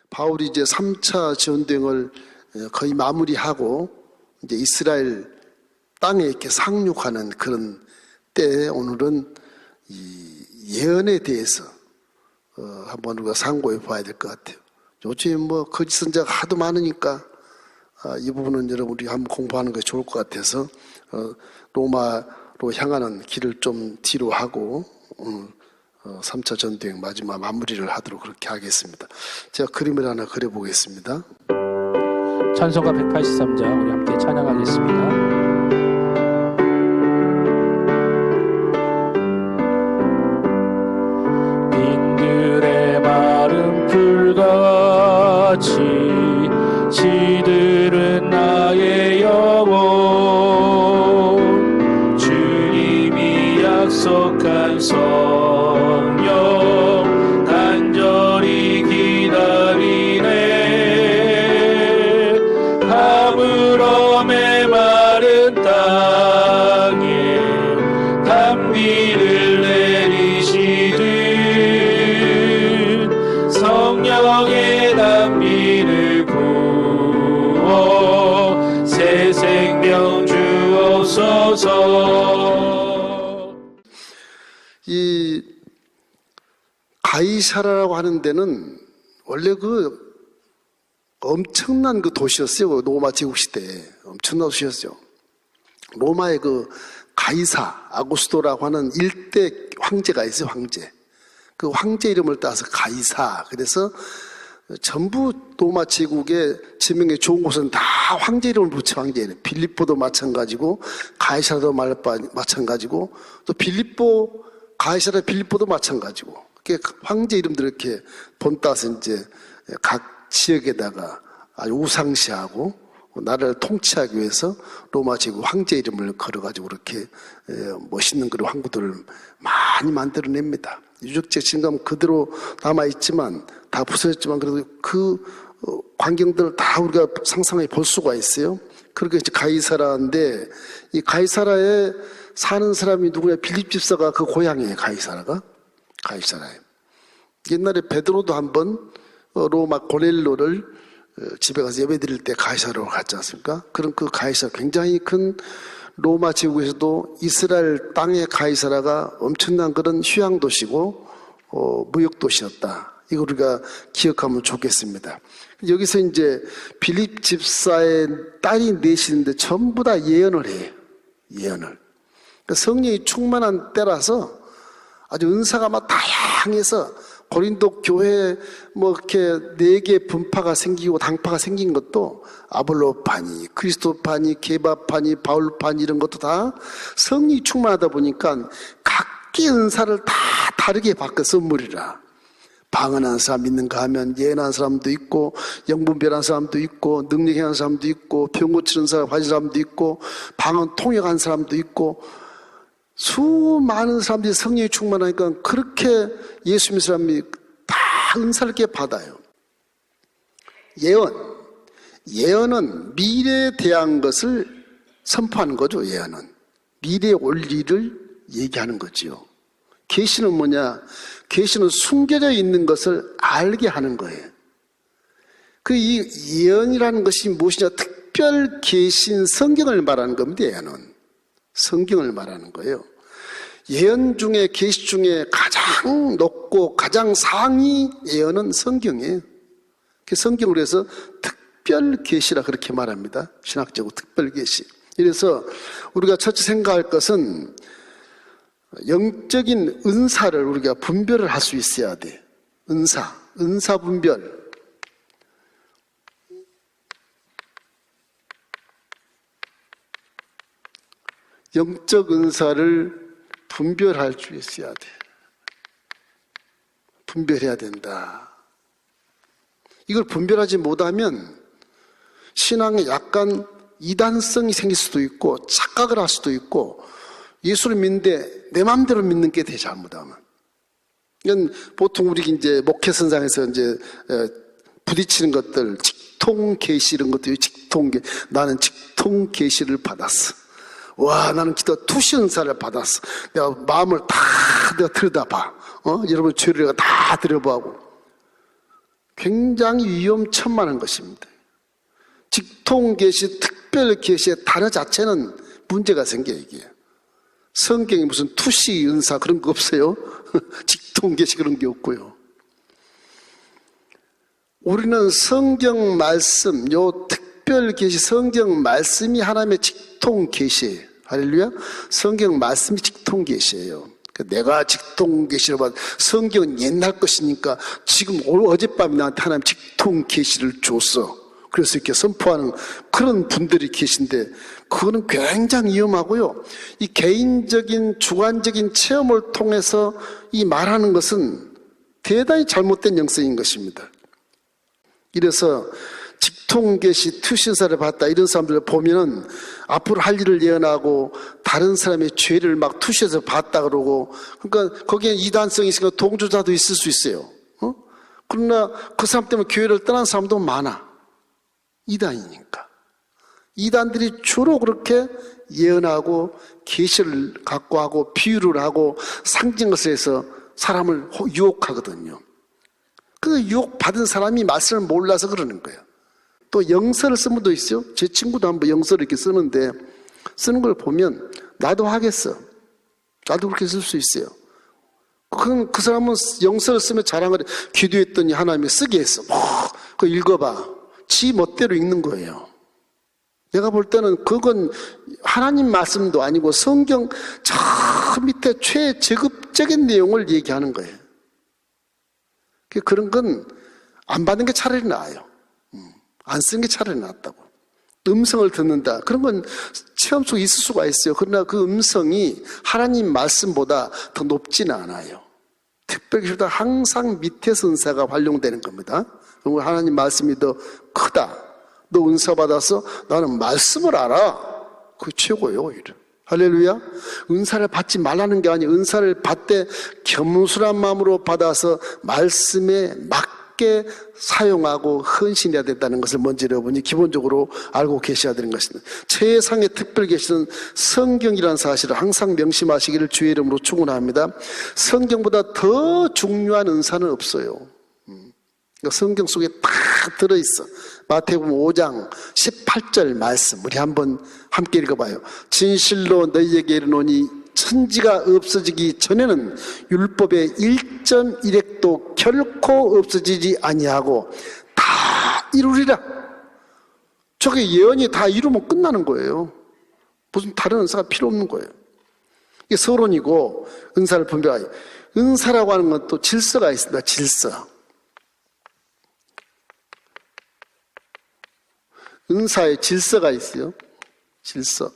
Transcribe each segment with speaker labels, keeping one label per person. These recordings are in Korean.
Speaker 1: 바울이 이제 3차 전쟁을 거의 마무리하고 이제 이스라엘 땅에 이렇게 상륙하는 그런 때에 오늘은 이 예언에 대해서 한번 우리가 상고해 봐야 될 것 같아요. 요즘 뭐 거짓 선자가 하도 많으니까 이 부분은 여러분이 한번 공부하는 것이 좋을 것 같아서 로마로 향하는 길을 좀 뒤로 하고 3차 전쟁 마지막 마무리를 하도록 그렇게 하겠습니다. 제가 그림을 하나 그려보겠습니다.
Speaker 2: 찬송가 183장 우리 함께 찬양하겠습니다. 빈들의 마른 풀같이 시들은 나의 영혼 주님이 약속한 성령 간절히 기다리네 가물어 메마른 땅에 단비를 내리시듯 성령의 단비를 부어 새 생명 주옵소서.
Speaker 1: 이 가이사라라고 하는 데는 원래 그 엄청난 그 도시였어요. 로마 제국 시대에 엄청난 도시였죠. 로마의 그 가이사 아구스토라고 하는 일대 황제가 있어요. 황제. 그 황제 이름을 따서 가이사. 그래서 전부 로마 제국의 지명에 좋은 곳은 다 황제 이름을 붙여. 황제 이름. 빌립보도 마찬가지고 가이사도 마찬가지고 또 빌립보 가이사라 빌립보도 마찬가지고. 황제 이름들 이렇게 본따서 이제 각 지역에다가 아주 우상시하고 나라를 통치하기 위해서 로마 제국 황제 이름을 걸어가지고 그렇게 멋있는 그런 황구들을 많이 만들어냅니다. 유적지 진감 그대로 남아있지만 다 부서졌지만 그래도 그 광경들을 다 우리가 상상해 볼 수가 있어요. 그렇게 이제 가이사라인데 이 가이사라에 사는 사람이 누구냐? 빌립 집사가 그 고향이에요. 가이사라예요. 옛날에 베드로도 한번 로마 고넬로를 집에 가서 예배 드릴 때 가이사라로 갔지 않습니까? 그럼 그 가이사라 굉장히 큰 로마 제국에서도 이스라엘 땅의 가이사라가 엄청난 그런 휴양 도시고 무역 도시였다. 이거 우리가 기억하면 좋겠습니다. 여기서 이제 빌립 집사의 딸이 넷이는데 전부 다 예언을 해요. 예언을. 그러니까 성령이 충만한 때라서 아주 은사가 막 다양해서 고린도 교회에 뭐 이렇게 4개 분파가 생기고 당파가 생긴 것도 아볼로파니, 그리스도파니, 게바파니, 바울파니 이런 것도 다 성령이 충만하다 보니까 각기 은사를 다 다르게 바꿔 선물이라. 방언하는 사람 있는가 하면 예언하는 사람도 있고 영분별하는 사람도 있고 능력하는 사람도 있고 병 고치는 사람 가진 사람도 있고 방언 통역하는 사람도 있고 수많은 사람들이 성령이 충만하니까 그렇게 예수 믿는 사람이 다 은사를 이렇게 받아요. 예언은 미래에 대한 것을 선포하는 거죠. 예언은 미래에 올 일을 얘기하는 거지요. 계시는 뭐냐? 계시는 숨겨져 있는 것을 알게 하는 거예요. 그 이 예언이라는 것이 무엇이냐? 특별 계신 성경을 말하는 겁니다. 예언은 성경을 말하는 거예요. 예언 중에 계시 중에 가장 높고 가장 상위 예언은 성경이에요. 성경으로 해서 특별 계시라 그렇게 말합니다. 신학적으로 특별 계시. 그래서 우리가 첫째 생각할 것은 영적인 은사를 우리가 분별을 할 수 있어야 돼. 은사 분별. 영적 은사를 분별할 수 있어야 돼. 분별해야 된다. 이걸 분별하지 못하면 신앙에 약간 이단성이 생길 수도 있고 착각을 할 수도 있고 예수를 믿는데 내 마음대로 믿는 게 돼 잘못하면. 이건 보통 우리 이제 목회선상에서 이제 부딪히는 것들 직통 계시 이런 것들이 나는 직통 계시를 받았어. 와, 나는 기도 투시 은사를 받았어. 내가 마음을 다 내가 들여다봐. 여러분 죄를 내가 다 들여보고. 굉장히 위험천만한 것입니다. 직통계시, 특별계시의 단어 자체는 문제가 생겨요, 이게. 성경에 무슨 투시 은사 그런 거 없어요. 직통계시 그런 게 없고요. 우리는 성경 말씀, 요 특별계시 성경 말씀이 하나님의 직통계시예요. 할렐루야. 성경 말씀이 직통계시예요. 내가 직통계시를 받, 성경은 옛날 것이니까 지금 어젯밤에 나한테 하나님 직통계시를 줬어. 그래서 이렇게 선포하는 그런 분들이 계신데, 그거는 굉장히 위험하고요. 이 개인적인 주관적인 체험을 통해서 이 말하는 것은 대단히 잘못된 영성인 것입니다. 이래서 직통계시 투신사를 받다 이런 사람들을 보면은 앞으로 할 일을 예언하고 다른 사람의 죄를 막 투시해서 봤다 그러고, 그러니까 거기에 이단성이 있으니까 동조자도 있을 수 있어요. 그러나 그 사람 때문에 교회를 떠난 사람도 많아. 이단이니까. 이단들이 주로 그렇게 예언하고 계시를 갖고 하고 비유를 하고 상징것을 해서 사람을 유혹하거든요. 그 유혹받은 사람이 말씀을 몰라서 그러는 거예요. 또 영서를 쓴 분도 있어요. 제 친구도 한번 영서를 이렇게 쓰는데, 쓰는 걸 보면 나도 하겠어. 나도 그렇게 쓸 수 있어요. 그 사람은 영서를 쓰면 자랑을 해. 기도했더니 하나님이 쓰게 했어. 그거 읽어봐. 지 멋대로 읽는 거예요. 내가 볼 때는 그건 하나님 말씀도 아니고 성경 저 밑에 최저급적인 내용을 얘기하는 거예요. 그런 건 안 받는 게 차라리 나아요. 안 쓰는 게 차라리 낫다고. 음성을 듣는다. 그런 건 체험 속에 있을 수가 있어요. 그러나 그 음성이 하나님 말씀보다 더 높지는 않아요. 특별히 항상 밑에서 은사가 활용되는 겁니다. 그럼 하나님 말씀이 더 크다. 너 은사 받아서 나는 말씀을 알아. 그게 최고예요, 오히려. 할렐루야. 은사를 받지 말라는 게 아니에요. 은사를 받되 겸손한 마음으로 받아서 말씀에 맞게 사용하고 헌신해야 된다는 것을 먼저 여러분이 기본적으로 알고 계셔야 되는 것입니다. 최상의 특별 계시는 성경이라는 사실을 항상 명심하시기를 주의 이름으로 축원합니다. 성경보다 더 중요한 은사는 없어요. 성경 속에 다 들어있어. 마태복음 5장 18절 말씀 우리 한번 함께 읽어봐요. 진실로 너희에게 이르노니 천지가 없어지기 전에는 율법의 1.1획도 결코 없어지지 아니하고 다 이루리라. 저게 예언이 다 이루면 끝나는 거예요. 무슨 다른 은사가 필요 없는 거예요. 이게 서론이고 은사를 분별하여. 은사라고 하는 건 또 질서가 있습니다. 질서. 은사에 질서가 있어요. 질서.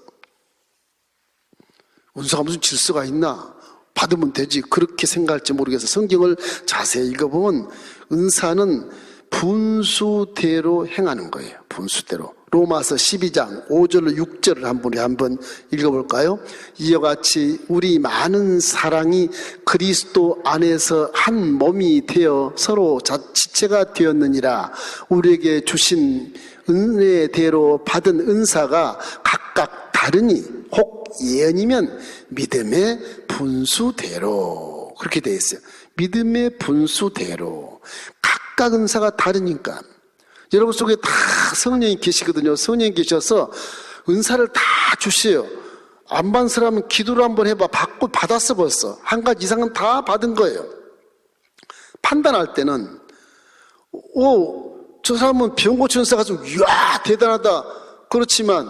Speaker 1: 은사가 무슨 질서가 있나? 받으면 되지. 그렇게 생각할지 모르겠어요. 성경을 자세히 읽어보면 은사는 분수대로 행하는 거예요. 분수대로. 로마서 12장 5절로 6절을 한번 읽어볼까요? 이와 같이 우리 많은 사랑이 그리스도 안에서 한 몸이 되어 서로 지체가 되었느니라. 우리에게 주신 은혜대로 받은 은사가 각각 다르니 혹 예언이면 믿음의 분수대로. 그렇게 되어 있어요. 믿음의 분수대로. 각각 은사가 다르니까. 여러분 속에 다 성령이 계시거든요. 성령이 계셔서 은사를 다 주세요. 안 받은 사람은 기도를 한번 해봐. 받았어 벌써. 한 가지 이상은 다 받은 거예요. 판단할 때는 저 사람은 병 고치는 은사가 좀 이야 대단하다. 그렇지만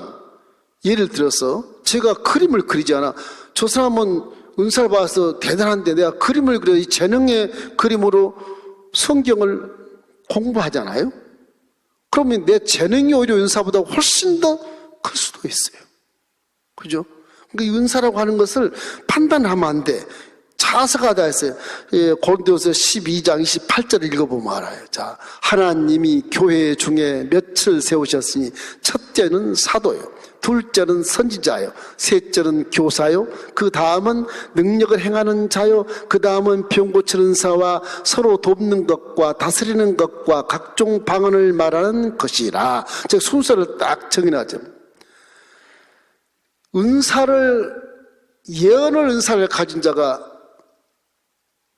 Speaker 1: 예를 들어서 제가 그림을 그리지 않아. 저 사람은 은사를 받아서 대단한데 내가 그림을 그려. 이 재능의 그림으로 성경을 공부하잖아요. 그러면 내 재능이 오히려 은사보다 훨씬 더 클 수도 있어요. 그죠? 그러니까 이 은사라고 하는 것을 판단하면 안 돼. 자석하다 했어요. 고린도서 12장 28절 읽어보면 알아요. 자, 하나님이 교회 중에 몇을 세우셨으니 첫째는 사도요, 둘째는 선지자요, 셋째는 교사요, 그 다음은 능력을 행하는 자요, 그 다음은 병 고치는 사와 서로 돕는 것과 다스리는 것과 각종 방언을 말하는 것이라. 즉 순서를 딱 정해놨죠. 예언을 은사를 가진 자가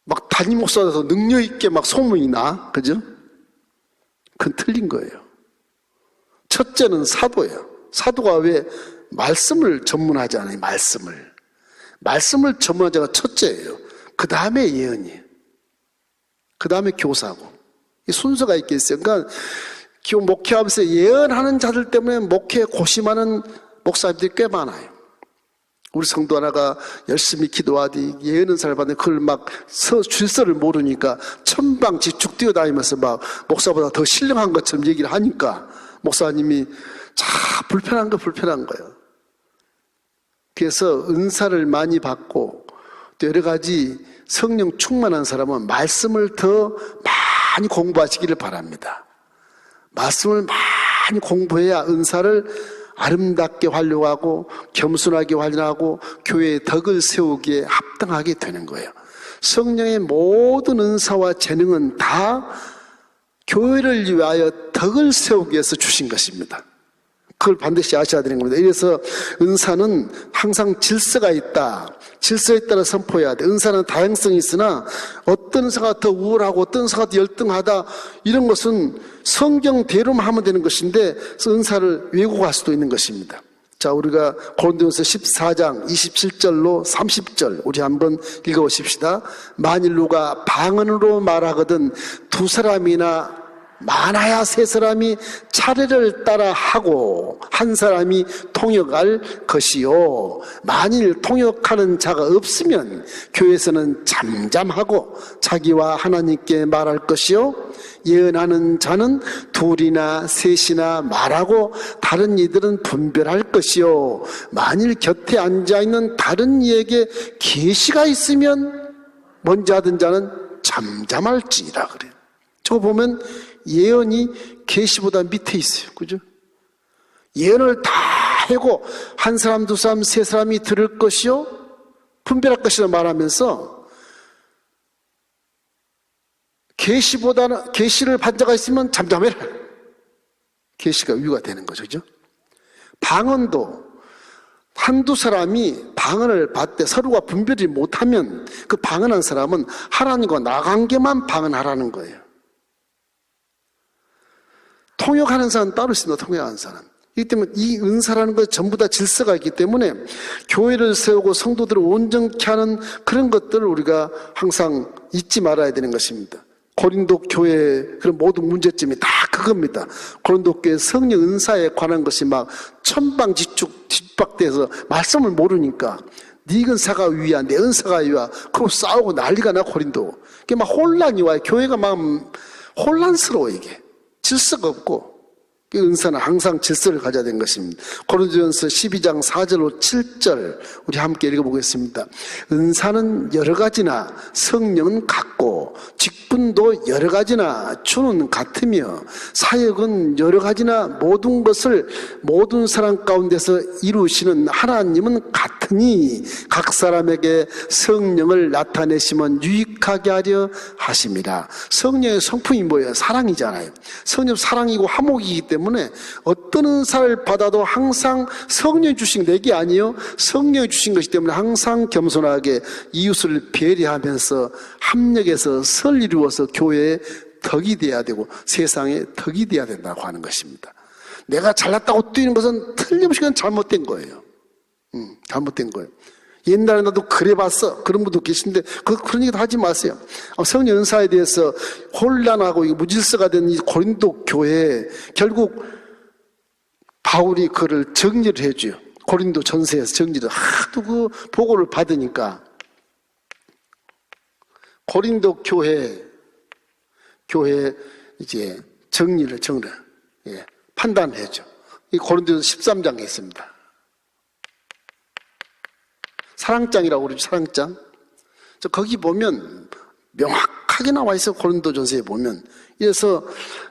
Speaker 1: 막 담임 목사라서 능력 있게 막 소문이 나, 그죠? 그건 틀린 거예요. 첫째는 사도예요. 사도가 왜 말씀을 전문하지 않아요? 말씀을 전문하자가 첫째예요. 그 다음에 예언이에요. 그 다음에 교사고. 이 순서가 있겠어요. 그러니까 목회하면서 예언하는 자들 때문에 목회에 고심하는 목사님들이 꽤 많아요. 우리 성도 하나가 열심히 기도하디 예언은 잘 받는데 그걸 막 질서를 모르니까 천방지축 뛰어다니면서 막 목사보다 더 신령한 것처럼 얘기를 하니까 목사님이 불편한 거예요. 그래서 은사를 많이 받고 또 여러 가지 성령 충만한 사람은 말씀을 더 많이 공부하시기를 바랍니다. 말씀을 많이 공부해야 은사를 아름답게 활용하고 겸손하게 활용하고 교회의 덕을 세우기에 합당하게 되는 거예요. 성령의 모든 은사와 재능은 다 교회를 위하여 덕을 세우기 위해서 주신 것입니다. 그걸 반드시 아셔야 되는 겁니다. 이래서 은사는 항상 질서가 있다. 질서에 따라 선포해야 돼. 은사는 다양성이 있으나 어떤 은사가 더 우월하고 어떤 은사가 더 열등하다 이런 것은 성경대로만 하면 되는 것인데 은사를 왜곡할 수도 있는 것입니다. 자, 우리가 고린도전서 14장 27절로 30절 우리 한번 읽어보십시다. 만일 누가 방언으로 말하거든 두 사람이나 많아야 세 사람이 차례를 따라 하고 한 사람이 통역할 것이요. 만일 통역하는 자가 없으면 교회에서는 잠잠하고 자기와 하나님께 말할 것이요. 예언하는 자는 둘이나 셋이나 말하고 다른 이들은 분별할 것이요. 만일 곁에 앉아있는 다른 이에게 계시가 있으면 먼저 하던 자는 잠잠할지라 그래요. 저거 보면 예언이 계시보다 밑에 있어요. 그죠? 예언을 다 하고 한 사람, 두 사람, 세 사람이 들을 것이요 분별할 것이라 말하면서 계시를 받은 자가 있으면 잠잠해라. 계시가 위가 되는 거죠. 그죠? 방언도 한두 사람이 방언을 받되 서로가 분별이 못하면 그 방언한 사람은 하나님과 나관계만 방언하라는 거예요. 통역하는 사람은 따로 있습니다. 통역하는 사람. 이기 때문에 이 은사라는 것 전부 다 질서가 있기 때문에 교회를 세우고 성도들을 온전케 하는 그런 것들을 우리가 항상 잊지 말아야 되는 것입니다. 고린도 교회의 그런 모든 문제점이 다 그겁니다. 고린도 교회 성령 은사에 관한 것이 막 천방지축 뒷박대서 말씀을 모르니까 네 은사가 위야 내 은사가 위야 그러고 싸우고 난리가 나 고린도. 그게 막 혼란이 와요. 교회가 막 혼란스러워 이게. 질서가 없고 은사는 항상 질서를 가져야 되는 것입니다. 고린도전서 12장 4절로 7절 우리 함께 읽어보겠습니다. 은사는 여러 가지나 성령은 같고 직분도 여러 가지나 주는 같으며 사역은 여러 가지나 모든 것을 모든 사람 가운데서 이루시는 하나님은 같으니 각 사람에게 성령을 나타내시면 유익하게 하려 하심이라. 성령의 성품이 뭐예요? 사랑이잖아요. 성령 사랑이고 화목이기 때문에 어떤 은사를 받아도 항상 성령이 주신 내게 아니요 성령이 주신 것이기 때문에 항상 겸손하게 이웃을 배려하면서 합력해서 설 이루어서 교회에 덕이 돼야 되고 세상에 덕이 돼야 된다고 하는 것입니다. 내가 잘났다고 뛰는 것은 틀림없이 그냥 잘못된 거예요. 잘못된 거예요. 옛날에 나도 그래봤어. 그런 분도 계신데 그런 얘기도 하지 마세요. 성령 은사에 대해서 혼란하고 무질서가 된 이 고린도 교회에 결국 바울이 그를 정리를 해줘요. 고린도 전서에서 정리를 하도 그 보고를 받으니까 고린도 교회 이제 정리를 판단해줘. 이 고린도서 13장에 있습니다. 사랑장이라고 그러죠. 사랑장. 거기 보면 명확하게 나와 있어요. 고린도전서에 보면. 그래서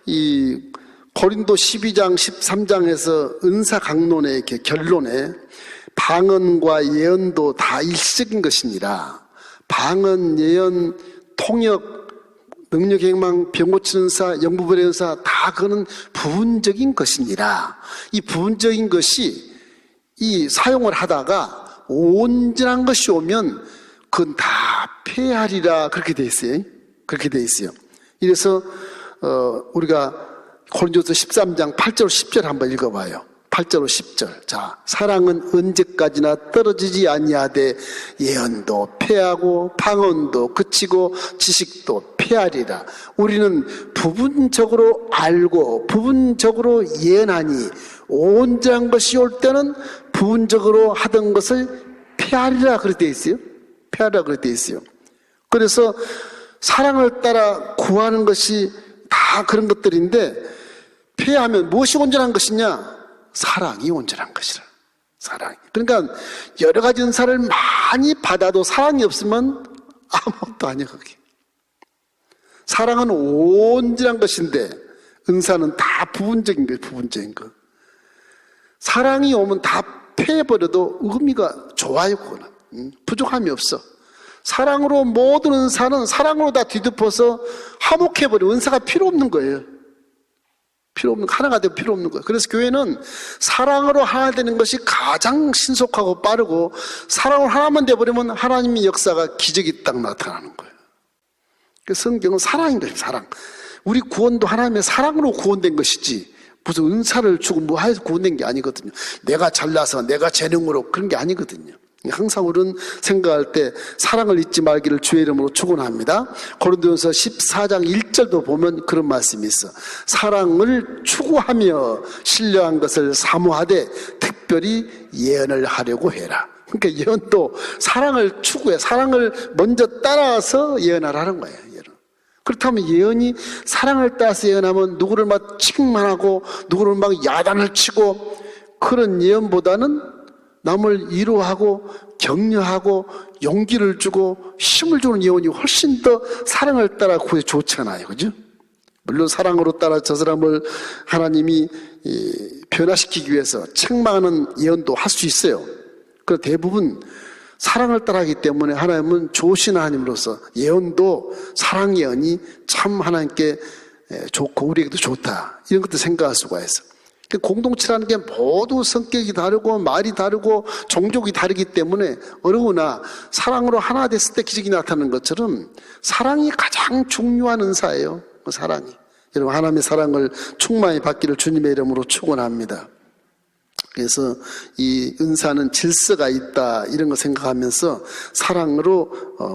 Speaker 1: 이 고린도 12장 13장에서 은사 강론의 이렇게 결론에 방언과 예언도 다 일시적인 것이니라. 방언, 예언, 통역, 능력 행망, 병 고치는 은사, 영부별의 은사 다 그거는 부분적인 것이니라. 이 부분적인 것이 이 사용을 하다가 온전한 것이 오면 그건 다 폐하리라 그렇게 돼 있어요. 그렇게 돼 있어요. 이래서 우리가 고린도서 13장 8절 10절 한번 읽어봐요. 8절 10절. 자, 사랑은 언제까지나 떨어지지 아니하되 예언도 패하고 방언도 그치고 지식도 패하리라. 우리는 부분적으로 알고 부분적으로 예언하니 온전한 것이 올 때는 부분적으로 하던 것을 패하리라 그렇게 돼 있어요. 패하리라 그렇게 돼 있어요. 그래서 사랑을 따라 구하는 것이 다 그런 것들인데, 패하면 무엇이 온전한 것이냐? 사랑이 온전한 것이라. 사랑이. 그러니까 여러 가지 은사를 많이 받아도 사랑이 없으면 아무것도 아니야 그게. 사랑은 온전한 것인데 은사는 다 부분적인 거예요. 부분적인 거. 사랑이 오면 다 패해버려도 의미가 좋아요. 그거는 부족함이 없어. 사랑으로 모든 은사는 사랑으로 다 뒤덮어서 화목해버려. 은사가 필요 없는 거예요. 필요 없는, 하나가 되면 필요 없는 거예요. 그래서 교회는 사랑으로 하나 되는 것이 가장 신속하고 빠르고, 사랑으로 하나만 돼버리면 하나님의 역사가 기적이 딱 나타나는 거예요. 그래서 성경은 사랑인 것입니다. 사랑. 우리 구원도 하나님의 사랑으로 구원된 것이지 무슨 은사를 주고 뭐 해서 구원된 게 아니거든요. 내가 잘나서 내가 재능으로 그런 게 아니거든요. 항상 우리는 생각할 때 사랑을 잊지 말기를 주의 이름으로 축원합니다. 고린도전서 14장 1절도 보면 그런 말씀이 있어. 사랑을 추구하며 신뢰한 것을 사모하되 특별히 예언을 하려고 해라. 그러니까 예언도 사랑을 추구해. 사랑을 먼저 따라서 예언하라는 거예요. 그렇다면 예언이 사랑을 따라서 예언하면 누구를 막 칭찬하고 누구를 막 야단을 치고 그런 예언보다는 남을 위로하고 격려하고 용기를 주고 힘을 주는 예언이 훨씬 더 사랑을 따라 구해 좋잖아요. 그죠? 물론 사랑으로 따라 저 사람을 하나님이 변화시키기 위해서 책망하는 예언도 할 수 있어요. 그런데 대부분 사랑을 따라하기 때문에 하나님은 좋으신 하나님으로서 예언도 사랑 예언이 참 하나님께 좋고 우리에게도 좋다. 이런 것도 생각할 수가 있어. 공동체라는 게 모두 성격이 다르고 말이 다르고 종족이 다르기 때문에 어려우나 사랑으로 하나 됐을 때 기적이 나타나는 것처럼 사랑이 가장 중요한 은사예요. 사랑이. 여러분 하나님의 사랑을 충만히 받기를 주님의 이름으로 축원합니다. 그래서 이 은사는 질서가 있다 이런 거 생각하면서 사랑으로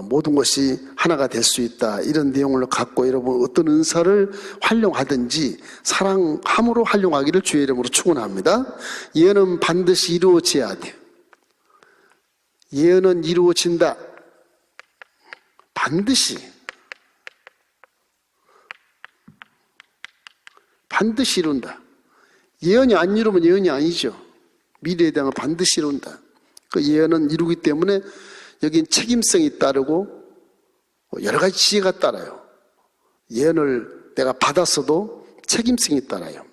Speaker 1: 모든 것이 하나가 될 수 있다 이런 내용을 갖고 여러분 어떤 은사를 활용하든지 사랑함으로 활용하기를 주의 이름으로 축원합니다. 예언은 반드시 이루어져야 돼요. 예언은 이루어진다. 반드시 이룬다. 예언이 안 이루면 예언이 아니죠. 미래에 대한 걸 반드시 이룬다. 그 예언은 이루기 때문에 여긴 책임성이 따르고 여러 가지 지혜가 따라요. 예언을 내가 받았어도 책임성이 따라요.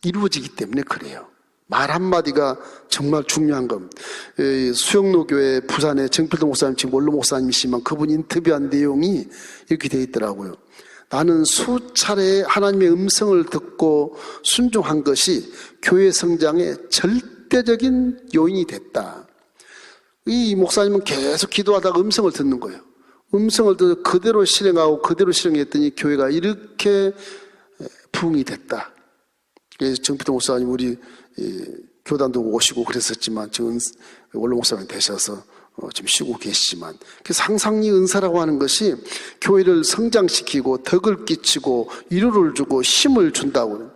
Speaker 1: 이루어지기 때문에 그래요. 말 한마디가 정말 중요한 겁니다. 수영로교회 부산의 정필동 목사님, 지금 원로 목사님이시지만 그분 인터뷰한 내용이 이렇게 되어 있더라고요. 나는 수차례 하나님의 음성을 듣고 순종한 것이 교회 성장의 절대적인 요인이 됐다. 이 목사님은 계속 기도하다가 음성을 듣는 거예요. 음성을 듣고 그대로 실행하고 그대로 실행했더니 교회가 이렇게 부흥이 됐다. 그래서 정필동 목사님 우리 교단도 오시고 그랬었지만 지금 원로 목사님 되셔서 지금 쉬고 계시지만 상상의 은사라고 하는 것이 교회를 성장시키고 덕을 끼치고 위로를 주고 힘을 준다고.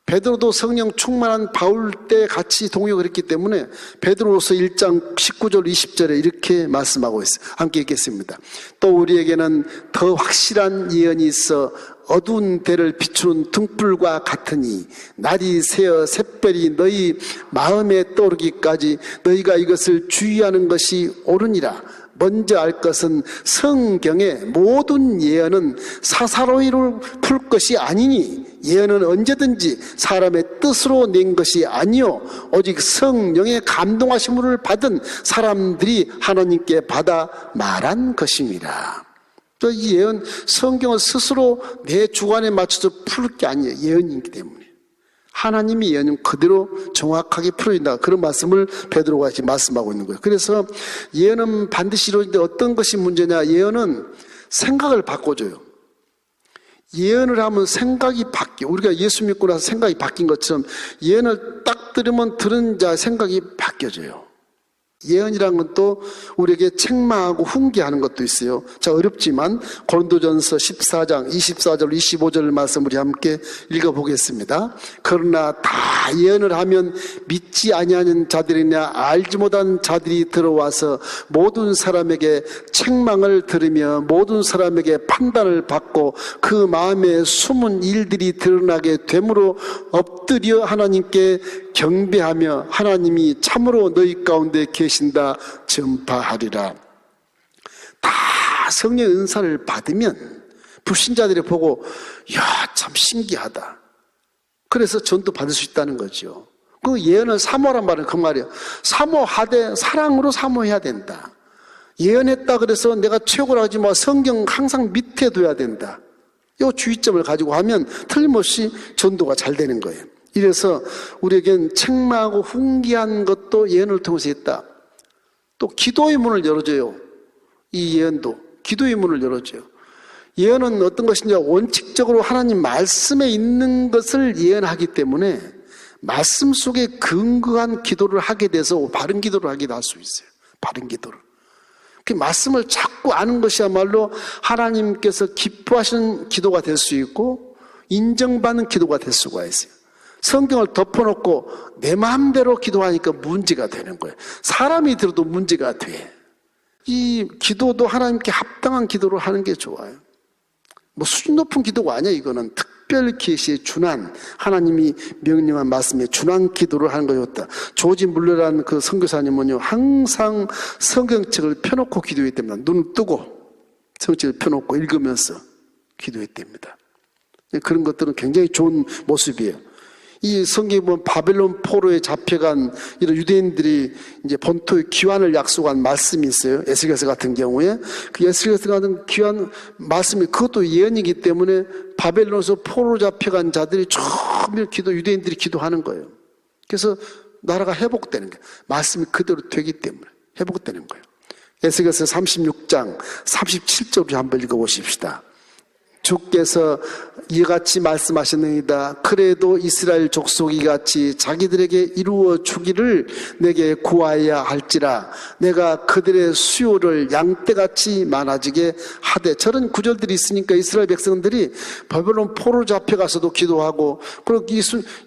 Speaker 1: 베드로도 성령 충만한 바울 때 같이 동역을 했기 때문에 베드로서 1장 19절 20절에 이렇게 말씀하고 있어요. 함께 읽겠습니다. 또 우리에게는 더 확실한 예언이 있어 어두운 데를 비추는 등불과 같으니 날이 새어 샛별이 너희 마음에 떠오르기까지 너희가 이것을 주의하는 것이 옳으니라. 먼저 알 것은 성경의 모든 예언은 사사로이를 풀 것이 아니니 예언은 언제든지 사람의 뜻으로 낸 것이 아니요 오직 성령의 감동하심을 받은 사람들이 하나님께 받아 말한 것입니다. 이 예언, 성경을 스스로 내 주관에 맞춰서 풀 게 아니에요. 예언이기 때문에. 하나님이 예언은 그대로 정확하게 풀어진다. 그런 말씀을 베드로가 지금 말씀하고 있는 거예요. 그래서 예언은 반드시 이루어지는데 어떤 것이 문제냐? 예언은 생각을 바꿔줘요. 예언을 하면 생각이 바뀌어. 우리가 예수 믿고 나서 생각이 바뀐 것처럼 예언을 딱 들으면 들은 자 생각이 바뀌어져요. 예언이라는 건 또 우리에게 책망하고 훈계하는 것도 있어요. 자, 어렵지만 고린도전서 14장 24절 25절 말씀 우리 함께 읽어보겠습니다. 그러나 다 예언을 하면 믿지 아니하는 자들이냐 알지 못한 자들이 들어와서 모든 사람에게 책망을 들으며 모든 사람에게 판단을 받고 그 마음에 숨은 일들이 드러나게 되므로 엎드려 하나님께 경배하며 하나님이 참으로 너희 가운데 계신다 전파하리라. 다 성령의 은사를 받으면 불신자들이 보고 참 신기하다. 그래서 전도 받을 수 있다는 거죠. 그 예언을 사모란 말은 그 말이에요. 사모하되 사랑으로 사모해야 된다. 예언했다 그래서 내가 최고라고 하지 마. 성경 항상 밑에 둬야 된다. 이 주의점을 가지고 하면 틀림없이 전도가 잘 되는 거예요. 이래서 우리에겐 책망하고 훈계한 것도 예언을 통해서 했다. 또 기도의 문을 열어줘요. 이 예언도 기도의 문을 열어줘요. 예언은 어떤 것이냐, 원칙적으로 하나님 말씀에 있는 것을 예언하기 때문에 말씀 속에 근거한 기도를 하게 돼서 바른 기도를 하게 할 수 있어요. 바른 기도를. 그 말씀을 자꾸 아는 것이야말로 하나님께서 기뻐하시는 기도가 될 수 있고 인정받는 기도가 될 수가 있어요. 성경을 덮어놓고 내 마음대로 기도하니까 문제가 되는 거예요. 사람이 들어도 문제가 돼. 이 기도도 하나님께 합당한 기도를 하는 게 좋아요. 뭐 수준 높은 기도가 아니야. 이거는 특별 계시에 준한, 하나님이 명령한 말씀에 준한 기도를 하는 거였다. 조지 물러라는 그 선교사님은요, 항상 성경책을 펴놓고 기도했답니다. 눈을 뜨고 성경책을 펴놓고 읽으면서 기도했답니다. 그런 것들은 굉장히 좋은 모습이에요. 이 성경에 보면 바벨론 포로에 잡혀간 이런 유대인들이 이제 본토의 귀환을 약속한 말씀이 있어요. 에스겔서 같은 경우에. 그 에스겔서 같은 귀환 말씀이 그것도 예언이기 때문에 바벨론에서 포로로 잡혀간 자들이 처음 유대인들이 기도하는 거예요. 그래서 나라가 회복되는 거예요. 말씀이 그대로 되기 때문에 회복되는 거예요. 에스겔서 36장 37절을 한번 읽어보십시다. 주께서 이같이 말씀하셨느니라. 그래도 이스라엘 족속이 같이 자기들에게 이루어 주기를 내게 구하여야 할지라. 내가 그들의 수요를 양떼같이 많아지게 하되. 저런 구절들이 있으니까 이스라엘 백성들이 바벨론 포로 잡혀가서도 기도하고, 그리고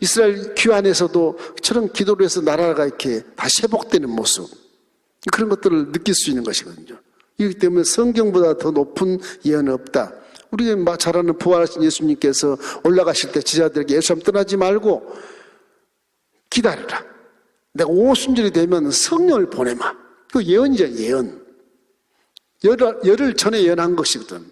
Speaker 1: 이스라엘 귀환에서도 저런 기도를 해서 나라가 이렇게 다시 회복되는 모습, 그런 것들을 느낄 수 있는 것이거든요. 이기 때문에 성경보다 더 높은 예언은 없다. 우리가 잘 아는 부활하신 예수님께서 올라가실 때 제자들에게 예루살렘 떠나지 말고 기다려라. 내가 오순절이 되면 성령을 보내마. 그 예언이죠, 예언. 열흘 전에 예언한 것이거든.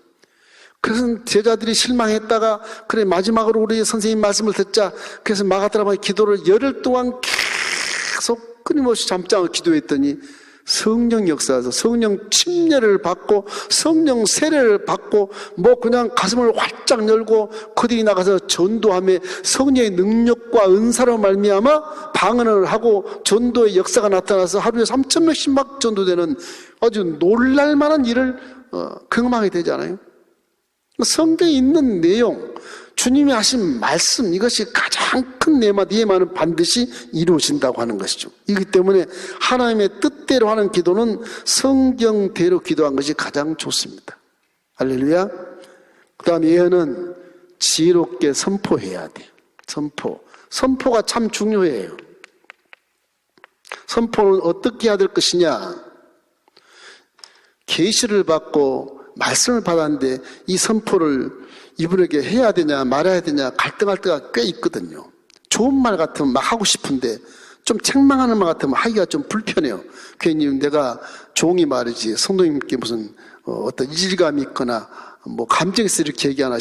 Speaker 1: 그래서 제자들이 실망했다가 그래 마지막으로 우리 선생님 말씀을 듣자. 그래서 마가다라마의 기도를 열흘 동안 계속 끊임없이 잠잠을 기도했더니 성령 역사에서 성령 침례를 받고 성령 세례를 받고 뭐 그냥 가슴을 활짝 열고 그들이 나가서 전도하며 성령의 능력과 은사로 말미암아 방언을 하고 전도의 역사가 나타나서 하루에 3,000명씩 막 전도되는 아주 놀랄만한 일을 경험하게 되잖아요. 성경에 있는 내용, 주님이 하신 말씀, 이것이 가장 큰 예만은 반드시 이루어진다고 하는 것이죠. 이기 때문에 하나님의 뜻대로 하는 기도는 성경대로 기도한 것이 가장 좋습니다. 할렐루야. 그 다음에 예언은 지혜롭게 선포해야 돼요. 선포가 참 중요해요. 선포는 어떻게 해야 될 것이냐. 계시를 받고 말씀을 받았는데 이 선포를 이분에게 해야 되냐 말아야 되냐 갈등할 때가 꽤 있거든요. 좋은 말 같으면 막 하고 싶은데 좀 책망하는 말 같으면 하기가 좀 불편해요. 괜히 내가 종이 말이지 성도님께 무슨 어떤 이질감이 있거나 뭐 감정이 있어 이렇게 얘기하나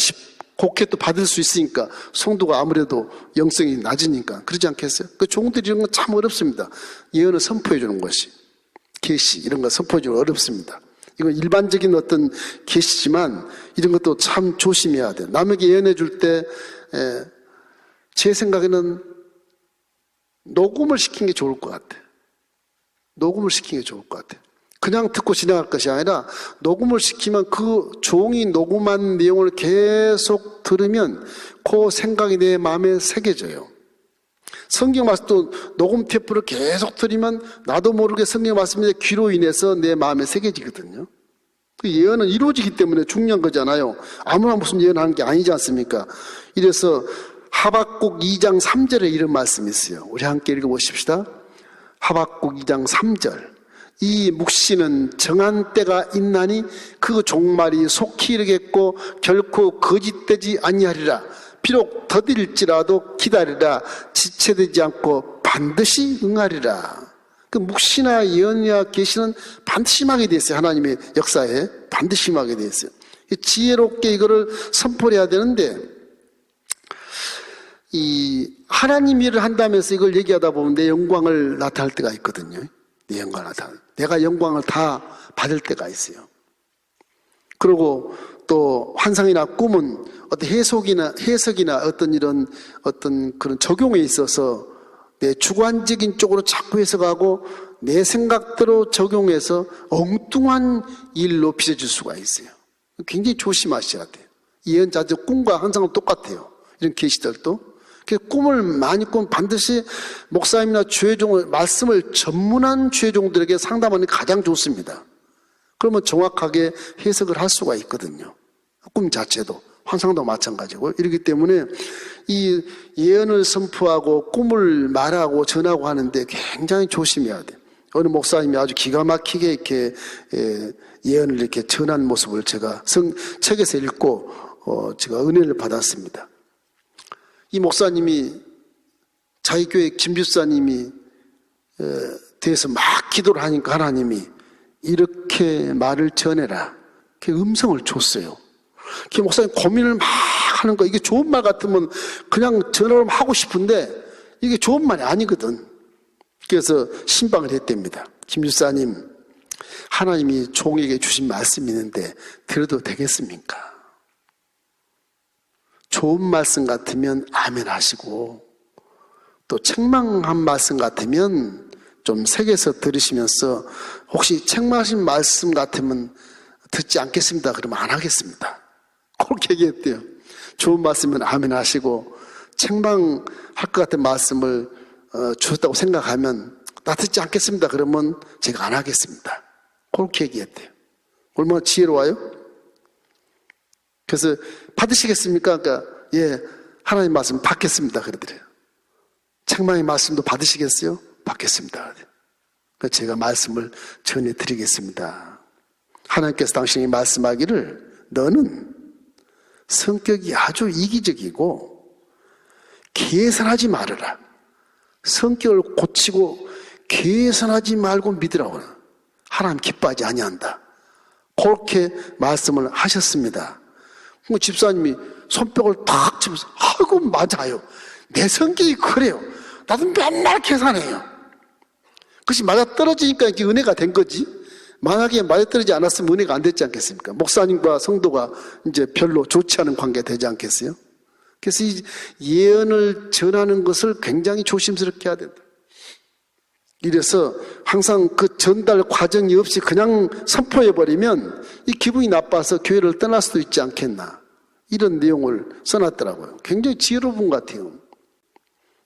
Speaker 1: 곱게 또 받을 수 있으니까 성도가 아무래도 영성이 낮으니까 그러지 않겠어요? 그 종들이 이런 건 참 어렵습니다. 예언을 선포해 주는 것이, 계시 이런 거 선포해 주는 거 어렵습니다. 이건 일반적인 어떤 계시지만 이런 것도 참 조심해야 돼요. 남에게 예언해 줄 때 제 생각에는 녹음을 시키는 게 좋을 것 같아요. 녹음을 시키는 게 좋을 것 같아요. 그냥 듣고 지나갈 것이 아니라 녹음을 시키면 그 종이 녹음한 내용을 계속 들으면 그 생각이 내 마음에 새겨져요. 성경 말씀도 녹음 테이프를 계속 들으면 나도 모르게 성경 말씀의 귀로 인해서 내 마음에 새겨지거든요. 그 예언은 이루어지기 때문에 중요한 거잖아요. 아무나 무슨 예언하는 게 아니지 않습니까? 이래서 하박국 2장 3절에 이런 말씀이 있어요. 우리 함께 읽어보십시다. 하박국 2장 3절. 이 묵시는 정한 때가 있나니 그 종말이 속히 이르겠고 결코 거짓되지 아니하리라. 비록 더딜지라도 기다리라. 지체되지 않고 반드시 응하리라. 그 묵시나 예언이나 계시는 반드시 임하게 돼 있어요. 하나님의 역사에 반드시 임하게 돼 있어요. 지혜롭게 이거를 선포해야 되는데, 이 하나님 일을 한다면서 이걸 얘기하다 보면 내 영광을 나타낼 때가 있거든요. 내 영광을 나타낼, 내가 영광을 다 받을 때가 있어요. 그리고 또 환상이나 꿈은 어떤 해석이나 어떤 이런 어떤 그런 적용에 있어서 내 주관적인 쪽으로 자꾸 해석하고 내 생각대로 적용해서 엉뚱한 일로 빚어질 수가 있어요. 굉장히 조심하셔야 돼요. 예언자들 꿈과 항상 똑같아요. 이런 계시들도. 꿈을 많이 꾸면 반드시 목사님이나 주의종을 말씀을 전문한 주의종들에게 상담하는 게 가장 좋습니다. 그러면 정확하게 해석을 할 수가 있거든요. 꿈 자체도 환상도 마찬가지고. 이렇기 때문에 이 예언을 선포하고 꿈을 말하고 전하고 하는데 굉장히 조심해야 돼요. 어느 목사님이 아주 기가 막히게 이렇게 예언을 이렇게 전한 모습을 제가 책에서 읽고 제가 은혜를 받았습니다. 이 목사님이 자기 교회 김집사님이 대해서 막 기도를 하니까 하나님이 이렇게 말을 전해라. 이렇게 음성을 줬어요. 그 목사님 고민을 막 하는 거, 이게 좋은 말 같으면 그냥 전화를 하고 싶은데 이게 좋은 말이 아니거든. 그래서 신방을 했답니다. 김집사님, 하나님이 종에게 주신 말씀이 있는데 들어도 되겠습니까? 좋은 말씀 같으면 아멘 하시고, 또 책망한 말씀 같으면 좀 새겨서 들으시면서, 혹시 책망하신 말씀 같으면 듣지 않겠습니다. 그러면 안 하겠습니다. 그렇게 얘기했대요. 좋은 말씀이면 아멘 하시고, 책망할 것 같은 말씀을 주셨다고 생각하면 나 듣지 않겠습니다. 그러면 제가 안 하겠습니다. 그렇게 얘기했대요. 얼마나 지혜로워요? 그래서 받으시겠습니까? 그러니까 예, 하나님 말씀 받겠습니다. 그러더래요. 책망의 말씀도 받으시겠어요? 받겠습니다. 그러니까 제가 말씀을 전해드리겠습니다. 하나님께서 당신이 말씀하기를 너는 성격이 아주 이기적이고 계산하지 말아라. 성격을 고치고 계산하지 말고 믿으라고. 하나님 기뻐하지 아니한다. 그렇게 말씀을 하셨습니다. 집사님이 손뼉을 탁 치면서 아이고 맞아요. 내 성격이 그래요. 나도 맨날 계산해요. 그것이 맞아떨어지니까 이렇게 은혜가 된 거지. 만약에 맞아떨어지지 않았으면 은혜가 안 됐지 않겠습니까? 목사님과 성도가 이제 별로 좋지 않은 관계가 되지 않겠어요? 그래서 이 예언을 전하는 것을 굉장히 조심스럽게 해야 된다. 이래서 항상 그 전달 과정이 없이 그냥 선포해버리면 이 기분이 나빠서 교회를 떠날 수도 있지 않겠나. 이런 내용을 써놨더라고요. 굉장히 지혜로운 것 같아요.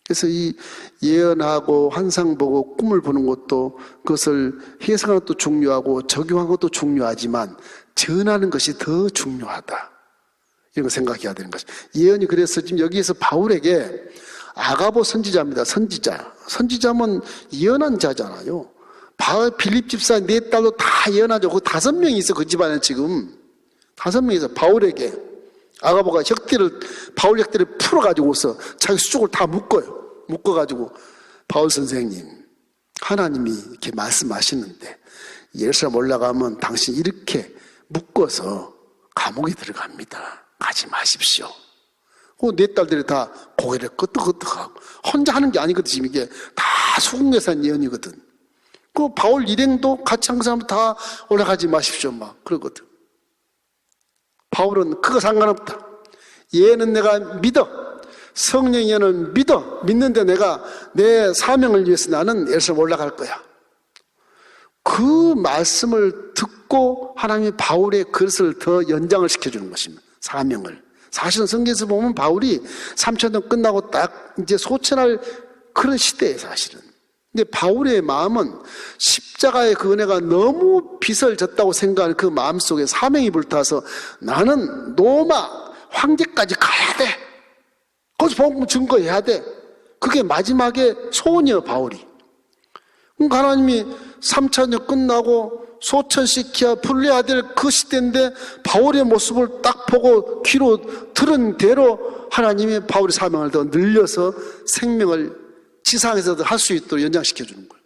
Speaker 1: 그래서 이 예언하고 환상 보고 꿈을 보는 것도 그것을 해석하는 것도 중요하고 적용하는 것도 중요하지만 전하는 것이 더 중요하다. 이런 거 생각해야 되는 거죠. 예언이 그래서 지금 여기에서 바울에게 아가보 선지자입니다. 선지자면 예언한 자잖아요. 빌립 집사 네 딸도 다 예언하죠. 그 5명이 있어. 그 집안에 지금 5명이 있어. 바울에게 아가보가 바울 혁대를 풀어가지고서 자기 수족을 다 묶어가지고 바울 선생님, 하나님이 이렇게 말씀하시는데 예루살렘 올라가면 당신 이렇게 묶어서 감옥에 들어갑니다. 가지 마십시오. 네 딸들이 다 고개를 끄덕끄덕하고 혼자 하는 게 아니거든. 지금 이게 다 수긍에서 한 예언이거든. 그 바울 일행도 같이 한 사람 다 올라가지 마십시오 막 그러거든. 바울은 그거 상관없다. 얘는 내가 믿어. 성령의 예언을 믿는데 내가 내 사명을 위해서 나는 예루살렘 올라갈 거야. 그 말씀을 듣고 하나님이 바울의 그릇을 더 연장을 시켜주는 것입니다. 사명을. 사실은 성경에서 보면 바울이 3,000년 끝나고 딱 이제 소천할 그런 시대에 사실은. 근데 바울의 마음은 십자가의 그 은혜가 너무 빚을 졌다고 생각하는 그 마음 속에 사명이 불타서 나는 로마 황제까지 가야 돼. 거기서 복음 증거해야 돼. 그게 마지막에 소원이에요, 바울이. 그러니까 하나님이 3,000년 끝나고 소천시켜야 풀려야 될 그 시대인데 바울의 모습을 딱 보고 귀로 들은 대로 하나님이 바울의 사명을 더 늘려서 생명을 지상에서도 할 수 있도록 연장시켜 주는 거예요.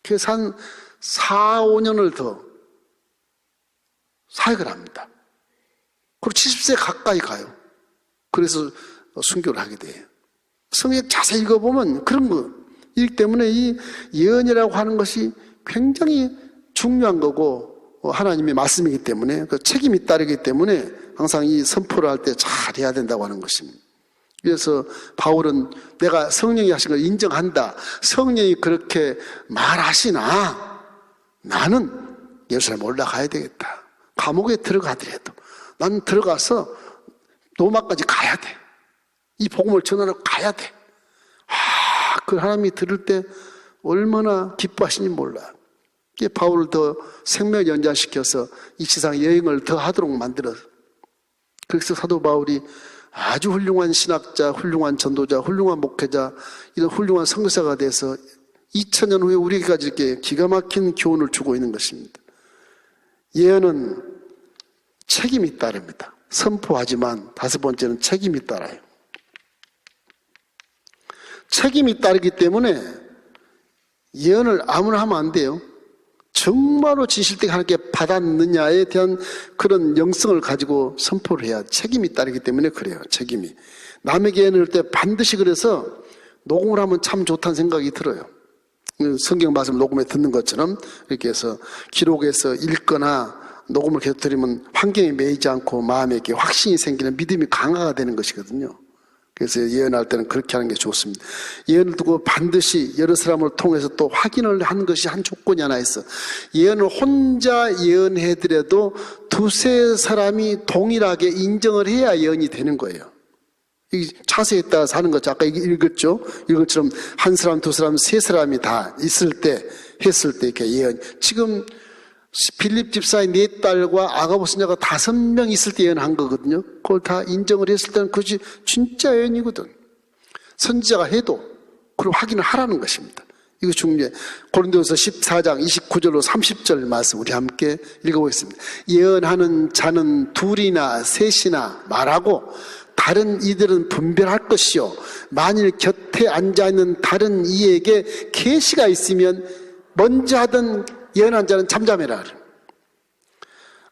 Speaker 1: 그래서 한 4, 5년을 더 사역을 합니다. 그리고 70세 가까이 가요. 그래서 순교를 하게 돼요. 성경 자세히 읽어보면 그런 거. 이기 때문에 이 예언이라고 하는 것이 굉장히 중요한 거고 하나님의 말씀이기 때문에 그 책임이 따르기 때문에 항상 이 선포를 할 때 잘 해야 된다고 하는 것입니다. 그래서 바울은 내가 성령이 하신 걸 인정한다. 성령이 그렇게 말하시나 나는 예루살렘 올라가야 되겠다. 감옥에 들어가더라도 나는 들어가서 로마까지 가야 돼. 이 복음을 전하러 가야 돼. 그 하나님이 들을 때 얼마나 기뻐하시는지 몰라. 바울을 더 생명 연장시켜서 이 지상 여행을 더 하도록 만들어서. 그래서 사도 바울이 아주 훌륭한 신학자, 훌륭한 전도자, 훌륭한 목회자, 이런 훌륭한 선교사가 돼서 2000년 후에 우리에게까지 이렇게 기가 막힌 교훈을 주고 있는 것입니다. 예언은 책임이 따릅니다. 선포하지만 다섯 번째는 책임이 따라요. 책임이 따르기 때문에 예언을 아무나 하면 안 돼요. 정말로 진실되게 하나님께 받았느냐에 대한 그런 영성을 가지고 선포를 해야 책임이 따르기 때문에 그래요. 책임이. 남에게 예언을 할 때 반드시 그래서 녹음을 하면 참 좋다는 생각이 들어요. 성경 말씀 녹음에 듣는 것처럼 이렇게 해서 기록해서 읽거나 녹음을 계속 들으면 환경에 매이지 않고 마음에 이렇게 확신이 생기는 믿음이 강화가 되는 것이거든요. 그래서 예언할 때는 그렇게 하는 게 좋습니다. 예언을 두고 반드시 여러 사람을 통해서 또 확인을 하는 것이 한 조건이 하나 있어. 예언을 혼자 예언해더라도 두세 사람이 동일하게 인정을 해야 예언이 되는 거예요. 이 차세에 따라서 하는 거죠. 아까 읽었죠? 이것처럼 한 사람, 두 사람, 세 사람이 다 있을 때, 했을 때 이렇게 예언. 지금 빌립 집사의 4딸과 아가보 선자가 5명 있을 때 예언한 거거든요. 그걸 다 인정을 했을 때는 그것이 진짜 예언이거든. 선지자가 해도 그걸 확인을 하라는 것입니다. 이거 중요해. 고린도서 14장 29절로 30절 말씀 우리 함께 읽어보겠습니다. 예언하는 자는 둘이나 셋이나 말하고 다른 이들은 분별할 것이요 만일 곁에 앉아있는 다른 이에게 계시가 있으면 먼저 하던 예언한 자는 잠잠해라.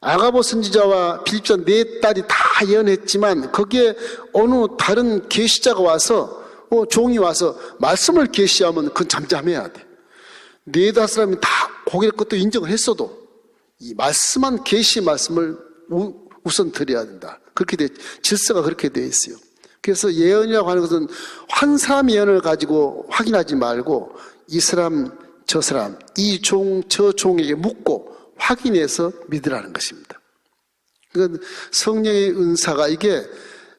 Speaker 1: 아가보 선지자와 빌립자 4딸이 다 예언했지만 거기에 어느 다른 계시자가 와서 종이 와서 말씀을 계시하면 그건 잠잠해야 돼. 4-5 사람이 다 고개 것도 인정을 했어도 이 말씀한 계시 말씀을 우선 드려야 된다. 그렇게 돼, 질서가 그렇게 되어 있어요. 그래서 예언이라고 하는 것은 한 사람의 예언을 가지고 확인하지 말고 이 사람 저 사람, 이 종, 저 종에게 묻고 확인해서 믿으라는 것입니다. 그러니까 성령의 은사가 이게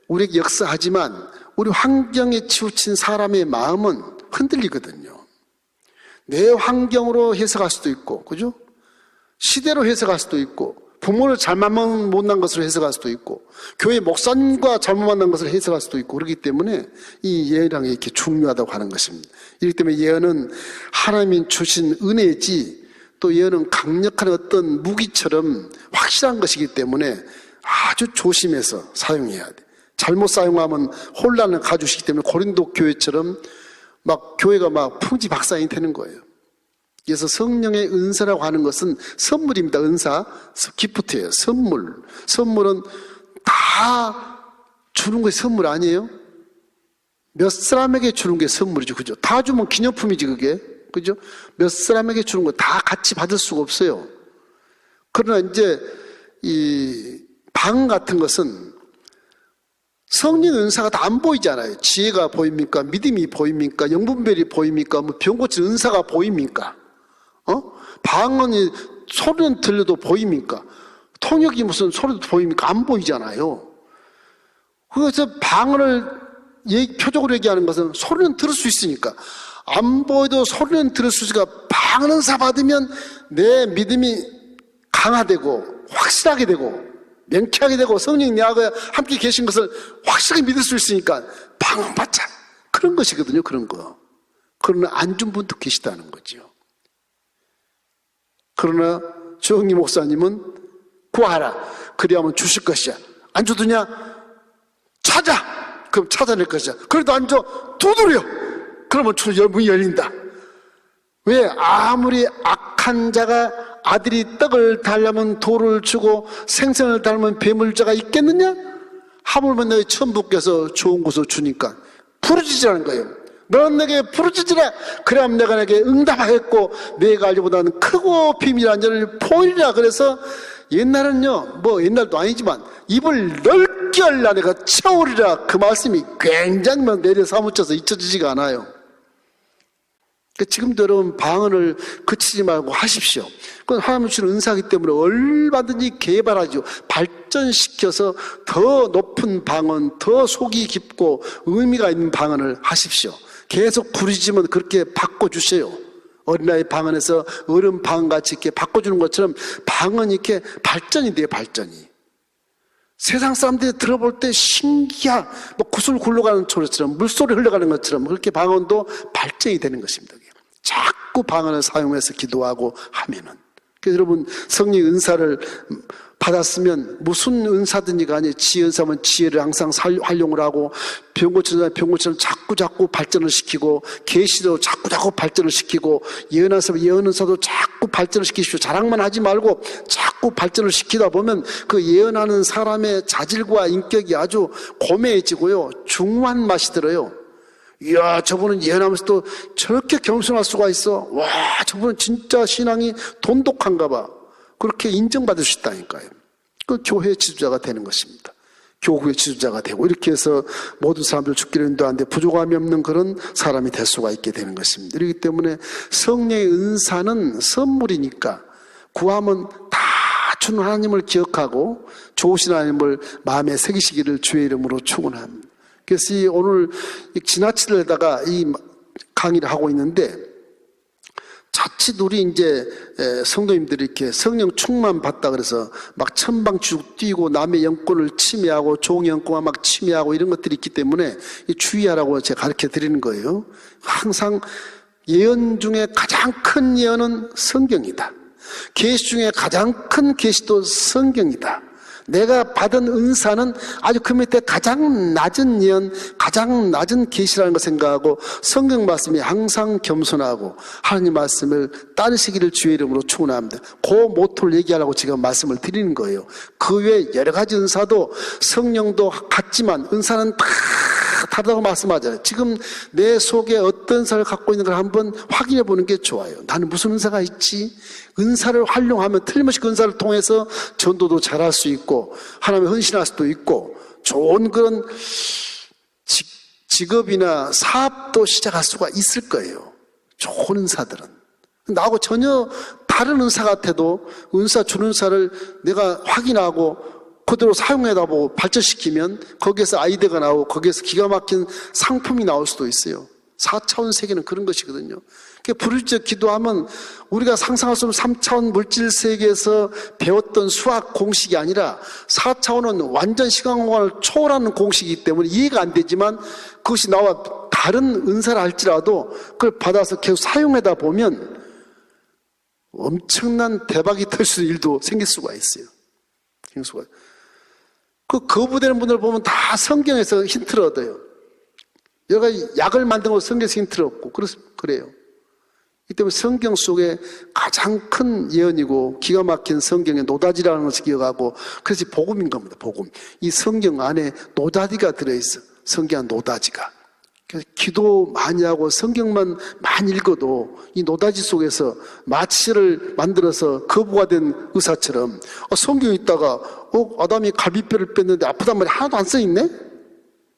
Speaker 1: 우리에게 역사하지만 우리 환경에 치우친 사람의 마음은 흔들리거든요. 내 환경으로 해석할 수도 있고, 그죠? 시대로 해석할 수도 있고, 부모를 잘못 만난 것으로 해석할 수도 있고, 교회 목사님과 잘못 만난 것을 해석할 수도 있고, 그렇기 때문에 이 예언이 이렇게 중요하다고 하는 것입니다. 이렇기 때문에 예언은 하나님이 주신 은혜지, 또 예언은 강력한 어떤 무기처럼 확실한 것이기 때문에 아주 조심해서 사용해야 돼. 잘못 사용하면 혼란을 가져오시기 때문에 고린도 교회처럼 막 교회가 막 풍지박산이 되는 거예요. 그래서 성령의 은사라고 하는 것은 선물입니다. 은사, 기프트예요. 선물. 선물은 다 주는 것이 선물 아니에요? 몇 사람에게 주는 게 선물이죠. 그죠? 다 주면 기념품이지, 그게. 그죠? 몇 사람에게 주는 거 다 같이 받을 수가 없어요. 그러나 이제 이 방 같은 것은 성령 은사가 다 안 보이잖아요. 지혜가 보입니까? 믿음이 보입니까? 영분별이 보입니까? 뭐 병 고치는 은사가 보입니까? 방언이 소리는 들려도 보입니까? 통역이 무슨 소리도 보입니까? 안 보이잖아요. 그래서 방언을 표적으로 얘기하는 것은 소리는 들을 수 있으니까, 안 보여도 소리는 들을 수 있으니까 방언 은사 받으면 내 믿음이 강화되고 확실하게 되고 명쾌하게 되고 성령이 내하고 함께 계신 것을 확실하게 믿을 수 있으니까 방언 받자, 그런 것이거든요. 그런 거. 그러나 안 준 분도 계시다는 거죠. 그러나 주홍기 목사님은 구하라, 그리하면 주실 것이야. 안 주더냐? 찾아, 그럼 찾아낼 것이야. 그래도 안 줘? 두드려, 그러면 문이 열린다. 왜? 아무리 악한 자가 아들이 떡을 달라면 돌을 주고 생선을 달면 배물자가 있겠느냐? 하물며 너희 천부께서 좋은 것을 주니까 부르짖으라는 거예요. 너는 내게 부르짖으라, 그래야만 내가 내게 응답하겠고 내가 알기보다는 크고 비밀한 자를 보이리라. 그래서 옛날은요, 뭐 옛날도 아니지만 입을 넓게 열라 내가 채우리라, 그 말씀이 굉장히 내려 사무쳐서 잊혀지지가 않아요. 그러니까 지금도 여러분 방언을 그치지 말고 하십시오. 그건 하나님 주는 은사이기 때문에 얼마든지 개발하죠. 발전시켜서 더 높은 방언, 더 속이 깊고 의미가 있는 방언을 하십시오. 계속 부르짖으면 그렇게 바꿔주세요. 어린아이 방언에서 어른 방언같이 이렇게 바꿔주는 것처럼 방언이 이렇게 발전이 돼요. 발전이. 세상 사람들이 들어볼 때 신기한, 뭐 구슬 굴러가는 소리처럼, 물소리 흘러가는 것처럼 그렇게 방언도 발전이 되는 것입니다. 자꾸 방언을 사용해서 기도하고 하면은. 그래서 여러분, 성령의 은사를 받았으면 무슨 은사든지 간에 지혜 은사면 지혜를 항상 활용을 하고, 병고처럼 자꾸 발전을 시키고, 계시도 자꾸 발전을 시키고, 예언 은사도 자꾸 발전을 시키십시오. 자랑만 하지 말고 자꾸 발전을 시키다 보면 그 예언하는 사람의 자질과 인격이 아주 고매해지고요, 중후한 맛이 들어요. 이야, 저분은 예언하면서도 저렇게 겸손할 수가 있어. 와, 저분은 진짜 신앙이 돈독한가 봐. 그렇게 인정받을 수 있다니까요. 그 교회 지도자가 되는 것입니다. 교구의 지도자가 되고, 이렇게 해서 모든 사람들 죽기를 인도하는데 부족함이 없는 그런 사람이 될 수가 있게 되는 것입니다. 그렇기 때문에 성령의 은사는 선물이니까 구하면 다 주는 하나님을 기억하고 좋으신 하나님을 마음에 새기시기를 주의 이름으로 축원합니다. 그래서 오늘 지나치려다가 이 강의를 하고 있는데, 자칫 우리 이제 성도님들이 이렇게 성령 충만 받다 그래서 막 천방지축 뛰고 남의 영권을 침해하고 종의 영권을 막 침해하고 이런 것들이 있기 때문에 주의하라고 제가 가르쳐 드리는 거예요. 항상 예언 중에 가장 큰 예언은 성경이다. 계시 중에 가장 큰 계시도 성경이다. 내가 받은 은사는 아주 그 밑에 가장 낮은 예언, 가장 낮은 계시라는 걸 생각하고 성경 말씀이 항상 겸손하고 하나님 말씀을 따르시기를 주의 이름으로 축원합니다. 그 모토를 얘기하라고 지금 말씀을 드리는 거예요. 그 외에 여러 가지 은사도 성령도 같지만 은사는 다 다르다고 말씀하잖아요. 지금 내 속에 어떤 은사를 갖고 있는 걸 한번 확인해 보는 게 좋아요. 나는 무슨 은사가 있지? 은사를 활용하면 틀림없이 그 은사를 통해서 전도도 잘할 수 있고 하나님의 헌신할 수도 있고 좋은 그런 직업이나 사업도 시작할 수가 있을 거예요. 좋은 은사들은. 나하고 전혀 다른 은사 같아도 은사 주는 은사를 내가 확인하고 그대로 사용해다 보고 발전시키면 거기에서 아이디어가 나오고 거기에서 기가 막힌 상품이 나올 수도 있어요. 4차원 세계는 그런 것이거든요. 부르짖어 기도하면 우리가 상상할 수 없는 3차원 물질 세계에서 배웠던 수학 공식이 아니라 4차원은 완전 시간 공간을 초월하는 공식이기 때문에 이해가 안 되지만 그것이 나와 다른 은사를 할지라도 그걸 받아서 계속 사용하다 보면 엄청난 대박이 터질 수 있는 일도 생길 수가 있어요. 그 거부되는 분들 보면 다 성경에서 힌트를 얻어요. 여러 가지 약을 만든 거 성경에서 힌트를 얻고 그래요. 이 때문에 성경 속에 가장 큰 예언이고 기가 막힌 성경의 노다지라는 것을 기억하고, 그래서 복음인 겁니다. 복음. 이 성경 안에 노다지가 들어있어. 성경 노다지가. 그래서 기도 많이 하고 성경만 많이 읽어도 이 노다지 속에서 마취를 만들어서 거부가 된 의사처럼 성경에 있다가 아담이 갈비뼈를 뺐는데 아프단 말이 하나도 안 써있네?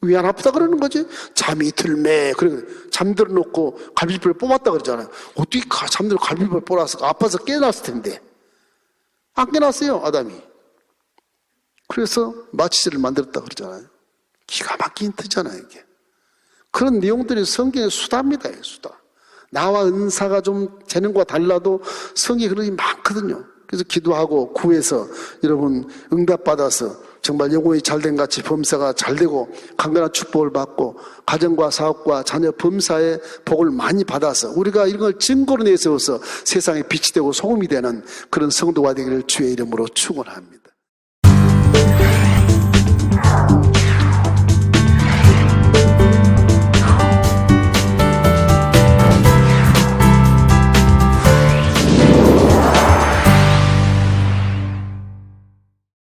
Speaker 1: 왜 안 아프다 그러는 거지? 잠이 들매. 그래, 잠들어 놓고 갈비뼈를 뽑았다 그러잖아요. 어떻게 잠들어 갈비뼈를 뽑아서 아파서 깨어났을 텐데. 안 깨어났어요, 아담이. 그래서 마취제를 만들었다 그러잖아요. 기가 막힌 뜻이잖아요, 이게. 그런 내용들이 성경의 수다입니다, 수다. 나와 은사가 좀 되는 것과 달라도 성경에 그런 게 많거든요. 그래서 기도하고 구해서 여러분 응답받아서 정말 영혼이 잘된 같이 범사가 잘되고 강건한 축복을 받고 가정과 사업과 자녀 범사의 복을 많이 받아서 우리가 이런 걸 증거로 내세워서 세상에 빛이 되고 소금이 되는 그런 성도가 되기를 주의 이름으로 축원합니다.